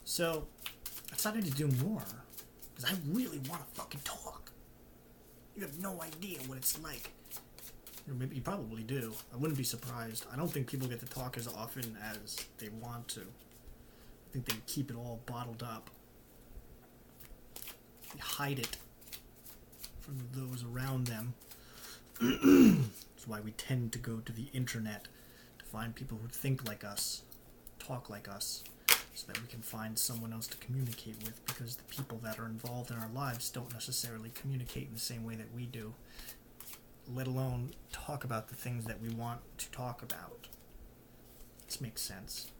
So, I decided to do more. Because I really want to fucking talk. You have no idea what it's like. Or maybe you probably do. I wouldn't be surprised. I don't think people get to talk as often as they want to. I think they keep it all bottled up. They hide it from those around them. That's why we tend to go to the internet to find people who think like us, talk like us, so that we can find someone else to communicate with, because the people that are involved in our lives don't necessarily communicate in the same way that we do, let alone talk about the things that we want to talk about. This makes sense.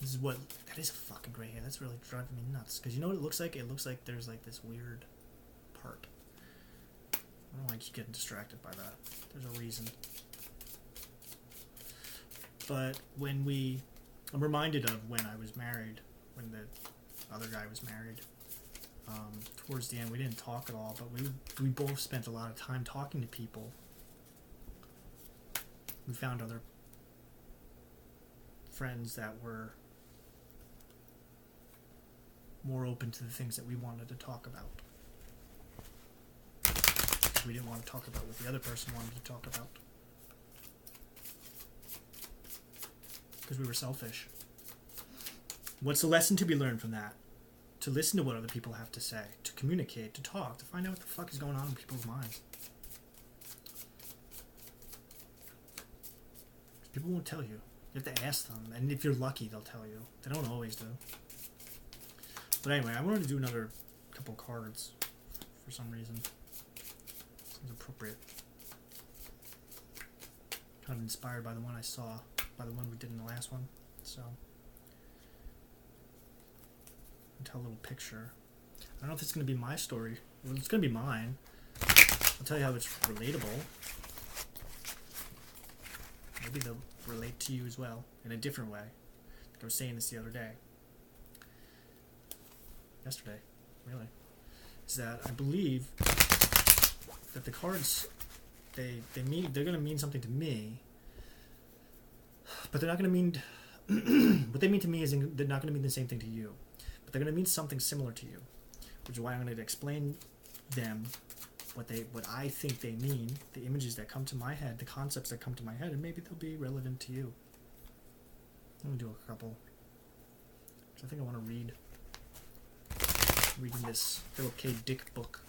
This is what... That is a fucking gray hair. That's really driving me nuts. Because you know what it looks like? It looks like there's like this weird part. I don't know why I keep getting distracted by that. There's a reason. But when I'm reminded of when I was married, when the other guy was married. Towards the end, we didn't talk at all, but we both spent a lot of time talking to people. We found other friends that were more open to the things that we wanted to talk about. We didn't want to talk about what the other person wanted to talk about. Because we were selfish. What's the lesson to be learned from that? To listen to what other people have to say, to communicate, to talk, to find out what the fuck is going on in people's minds. People won't tell you. You have to ask them, and if you're lucky, they'll tell you. They don't always do. But anyway, I wanted to do another couple cards for some reason. Seems appropriate. Kind of inspired by the one I saw, by the one we did in the last one. So, tell a little picture. I don't know if it's going to be my story. Well, it's going to be mine. I'll tell you how it's relatable. Maybe they'll relate to you as well in a different way. Like I was saying this the other day. Yesterday, really. Is that I believe that the cards they're going to mean something to me, but they're not going to mean what they mean to me is they're not going to mean the same thing to you. But they're going to mean something similar to you, which is why I'm going to explain them, what I think they mean, the images that come to my head, the concepts that come to my head, and maybe they'll be relevant to you. I'm going to do a couple. So I think I want to read. Reading this Philip K. Dick book.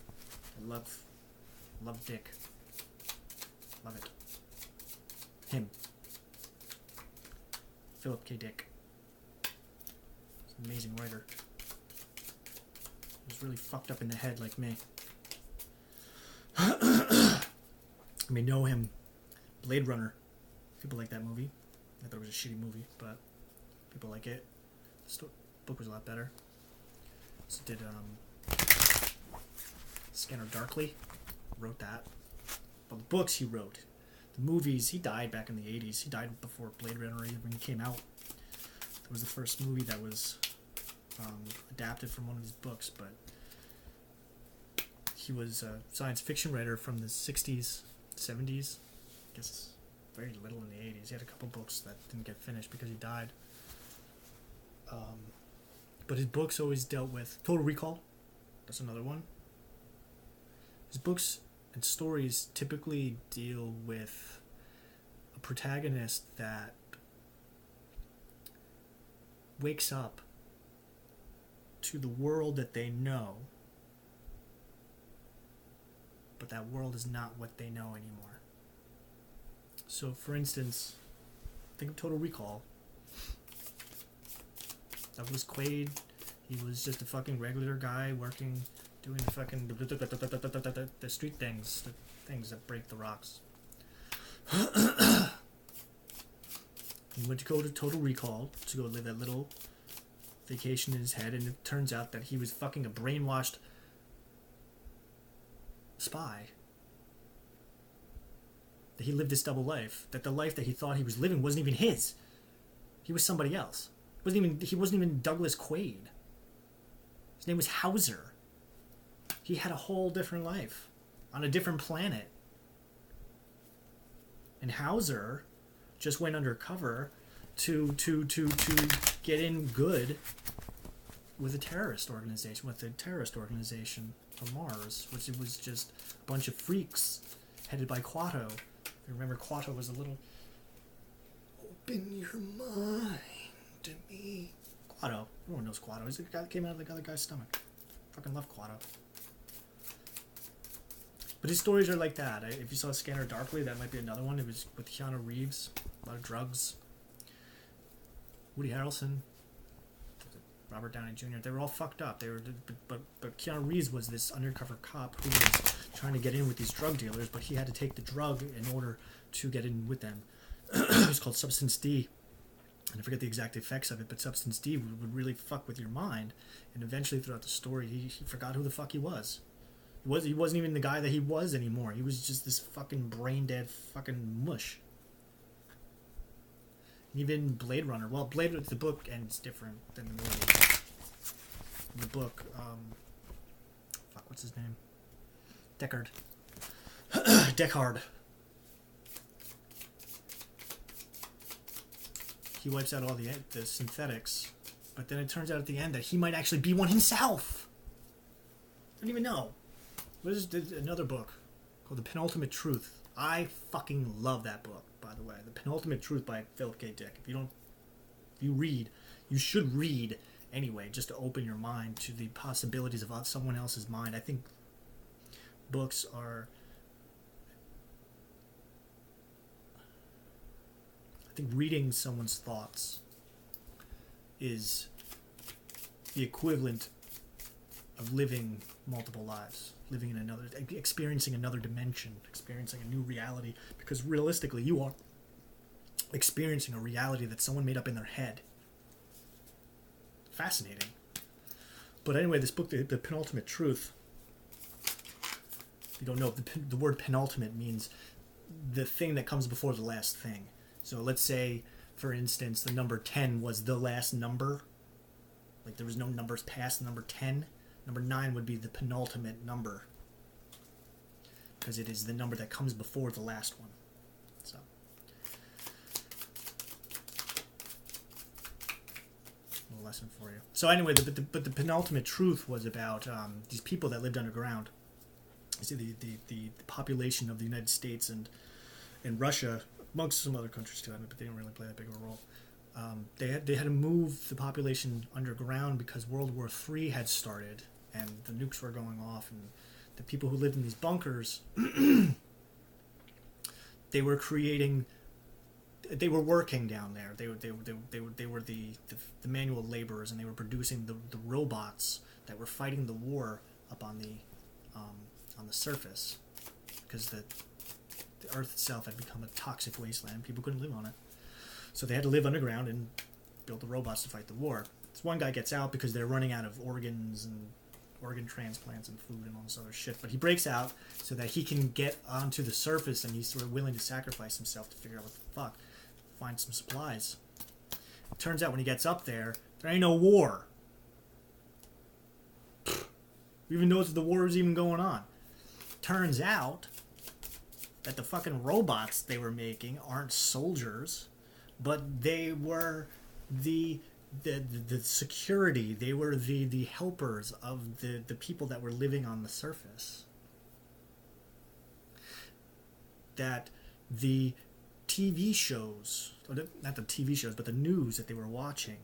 I love Dick. Love it. Him. Philip K. Dick. He's an amazing writer. He's really fucked up in the head like me. You may know him. Blade Runner. People like that movie. I thought it was a shitty movie, but people like it. The book was a lot better. So did Scanner Darkly. Wrote that. But the books he wrote. The movies, he died back in the 80s. He died before Blade Runner even came out. It was the first movie that was adapted from one of his books, but he was a science fiction writer from the 60s, 70s. I guess very little in the 80s. He had a couple books that didn't get finished because he died. But his books always dealt with Total Recall. That's another one. His books and stories typically deal with a protagonist that wakes up to the world that they know, but that world is not what they know anymore. So, for instance, think of Total Recall. Douglas Quaid, he was just a fucking regular guy working, doing the fucking the street things, the things that break the rocks. He went to go to Total Recall to go live that little vacation in his head, and it turns out that he was fucking a brainwashed spy. That he lived this double life. That the life that he thought he was living wasn't even his. He was somebody else. He wasn't even Douglas Quaid. His name was Hauser. He had a whole different life on a different planet. And Hauser just went undercover to get in good with a terrorist organization, from Mars, which it was just a bunch of freaks headed by Quato. If you remember, Quato was a little open your mind to me. Quato, everyone knows Quato. He's the guy that came out of the other guy's stomach. Fucking love Quato. But his stories are like that. If you saw Scanner Darkly, that might be another one. It was with Keanu Reeves, a lot of drugs. Woody Harrelson, Robert Downey Jr. They were all fucked up. But Keanu Reeves was this undercover cop who was trying to get in with these drug dealers, but he had to take the drug in order to get in with them. It was called Substance D. And I forget the exact effects of it, but Substance D would really fuck with your mind. And eventually, throughout the story, he forgot who the fuck he was. He wasn't even the guy that he was anymore. He was just this fucking brain-dead fucking mush. Even Blade Runner. Well, the book ends different than the movie. In the book, what's his name? Deckard. Deckard. He wipes out all the synthetics, but then it turns out at the end that he might actually be one himself. I don't even know. There's another book called The Penultimate Truth. I fucking love that book, by the way. The Penultimate Truth by Philip K. Dick. If you should read anyway, just to open your mind to the possibilities of someone else's mind. I think books are... I think reading someone's thoughts is the equivalent of living multiple lives, experiencing another dimension, experiencing a new reality, because realistically you are experiencing a reality that someone made up in their head. Fascinating. But anyway, this book, The Penultimate Truth, if you don't know, the word penultimate means the thing that comes before the last thing. So let's say, for instance, the number 10 was the last number. Like there was no numbers past number 10. Number 9 would be the penultimate number, because it is the number that comes before the last one. So, a little lesson for you. So anyway, but the penultimate truth was about these people that lived underground. You see, the population of the United States and Russia, amongst some other countries too, but they didn't really play that big of a role. They had to move the population underground because World War III had started and the nukes were going off, and the people who lived in these bunkers, they were working down there. They were the manual laborers, and they were producing the robots that were fighting the war up on the surface, because the Earth itself had become a toxic wasteland. People couldn't live on it. So they had to live underground and build the robots to fight the war. This one guy gets out because they're running out of organs and organ transplants and food and all this other shit. But he breaks out so that he can get onto the surface, and he's sort of willing to sacrifice himself to figure out what the fuck, find some supplies. It turns out when he gets up there ain't no war. Who even knows if the war is even going on? Turns out that the fucking robots they were making aren't soldiers, but they were the security. They were the helpers of the people that were living on the surface. That the TV shows, or not the TV shows, but the news that they were watching,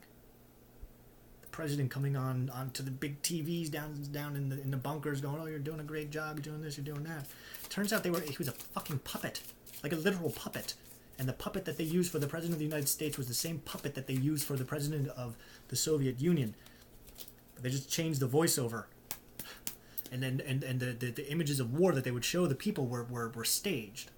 the president coming on to the big TVs down in the bunkers going, oh, you're doing a great job, you're doing this, you're doing that. Turns out he was a fucking puppet, like a literal puppet. And the puppet that they used for the President of the United States was the same puppet that they used for the President of the Soviet Union. But they just changed the voiceover. And then the images of war that they would show the people were staged.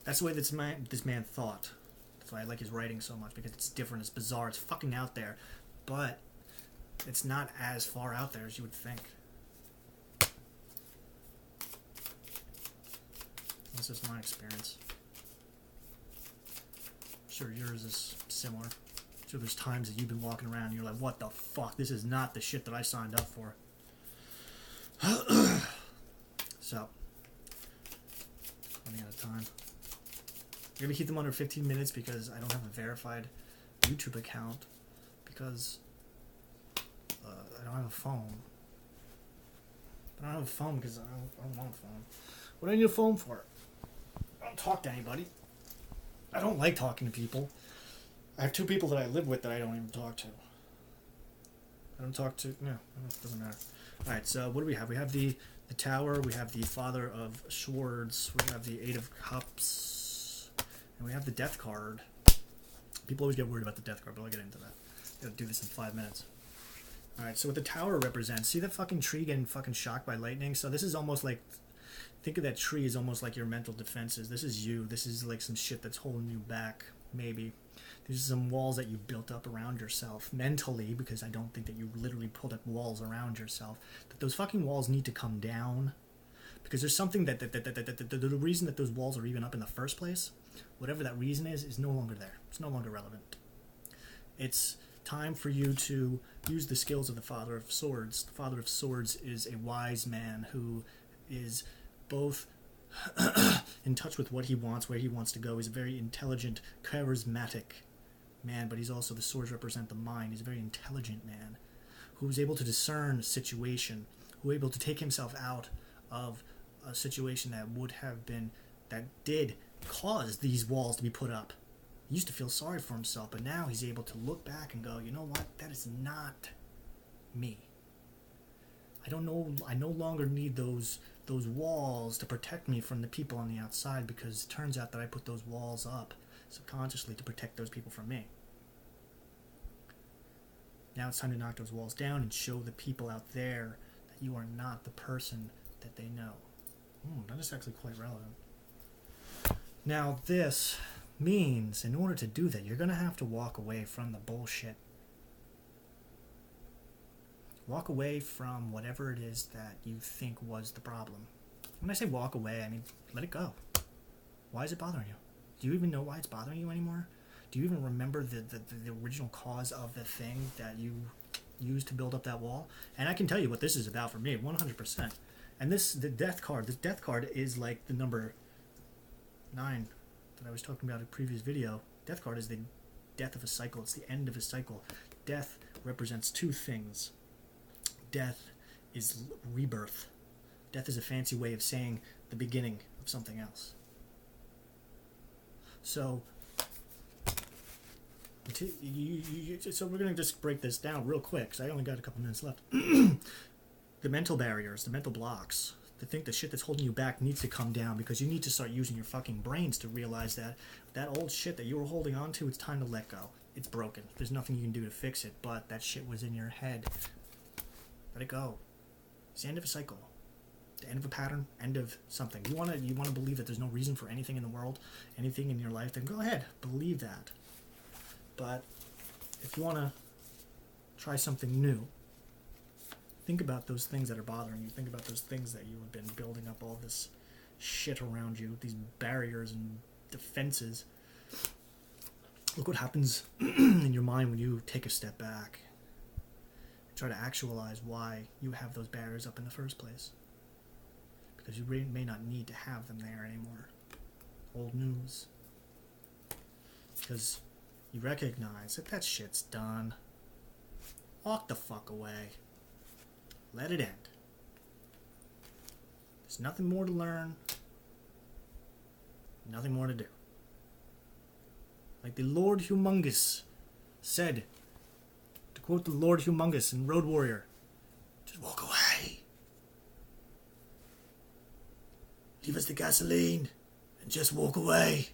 That's the way this man thought. That's why I like his writing so much, because it's different, it's bizarre, it's fucking out there. But it's not as far out there as you would think. That's just my experience. I'm sure yours is similar. I'm sure there's times that you've been walking around and you're like, what the fuck? This is not the shit that I signed up for. So, running out of time. I'm gonna keep them under 15 minutes because I don't have a verified YouTube account because I don't have a phone. But I don't have a phone because I don't want a phone. What do I need a phone for? I don't talk to anybody. I don't like talking to people. I have 2 people that I live with that I don't even talk to. I don't talk to... No, it doesn't matter. Alright, so what do we have? We have the Tower, we have the Father of Swords, we have the 8 of Cups, and we have the Death card. People always get worried about the Death card, but I'll get into that. Gotta do this in 5 minutes. Alright, so what the Tower represents, see the fucking tree getting fucking shocked by lightning? So this is almost like, think of that tree as almost like your mental defenses. This is you. This is like some shit that's holding you back, maybe. These are some walls that you built up around yourself mentally, because I don't think that you literally pulled up walls around yourself. That those fucking walls need to come down, because there's something that the reason that those walls are even up in the first place, whatever that reason is no longer there. It's no longer relevant. It's time for you to use the skills of the Father of Swords. The Father of Swords is a wise man who is both in touch with what he wants, where he wants to go. He's a very intelligent, charismatic man, but he's also, the swords represent the mind. He's a very intelligent man who is able to discern a situation, who is able to take himself out of a situation that would have been, that did cause these walls to be put up. He used to feel sorry for himself, but now he's able to look back and go, you know what, that is not me. I no longer need those walls to protect me from the people on the outside, because it turns out that I put those walls up subconsciously to protect those people from me. Now it's time to knock those walls down and show the people out there that you are not the person that they know. That is actually quite relevant. Now this means, in order to do that, you're going to have to walk away from the bullshit. Walk away from whatever it is that you think was the problem. When I say walk away, I mean let it go. Why is it bothering you? Do you even know why it's bothering you anymore? Do you even remember the original cause of the thing that you used to build up that wall? And I can tell you what this is about for me, 100%. And this death card is like the number 9 that I was talking about in a previous video. Death card is the death of a cycle. It's the end of a cycle. Death represents 2 things. Death is rebirth. Death is a fancy way of saying the beginning of something else. So we're going to just break this down real quick, because I only got a couple minutes left. The mental barriers, the mental blocks, the shit that's holding you back needs to come down, because you need to start using your fucking brains to realize that that old shit that you were holding on to, it's time to let go. It's broken. There's nothing you can do to fix it, but that shit was in your head. Let it go. It's the end of a cycle. The end of a pattern, end of something. You want to believe that there's no reason for anything in the world, anything in your life, then go ahead, believe that. But if you want to try something new, think about those things that are bothering you. Think about those things that you have been building up all this shit around you, these barriers and defenses. Look what happens in your mind when you take a step back. Try to actualize why you have those barriers up in the first place. Because you may not need to have them there anymore. Old news. Because you recognize that shit's done. Walk the fuck away. Let it end. There's nothing more to learn. Nothing more to do. Like the Lord Humungus said, to quote the Lord Humungus in Road Warrior, just walk away. Leave us the gasoline and just walk away.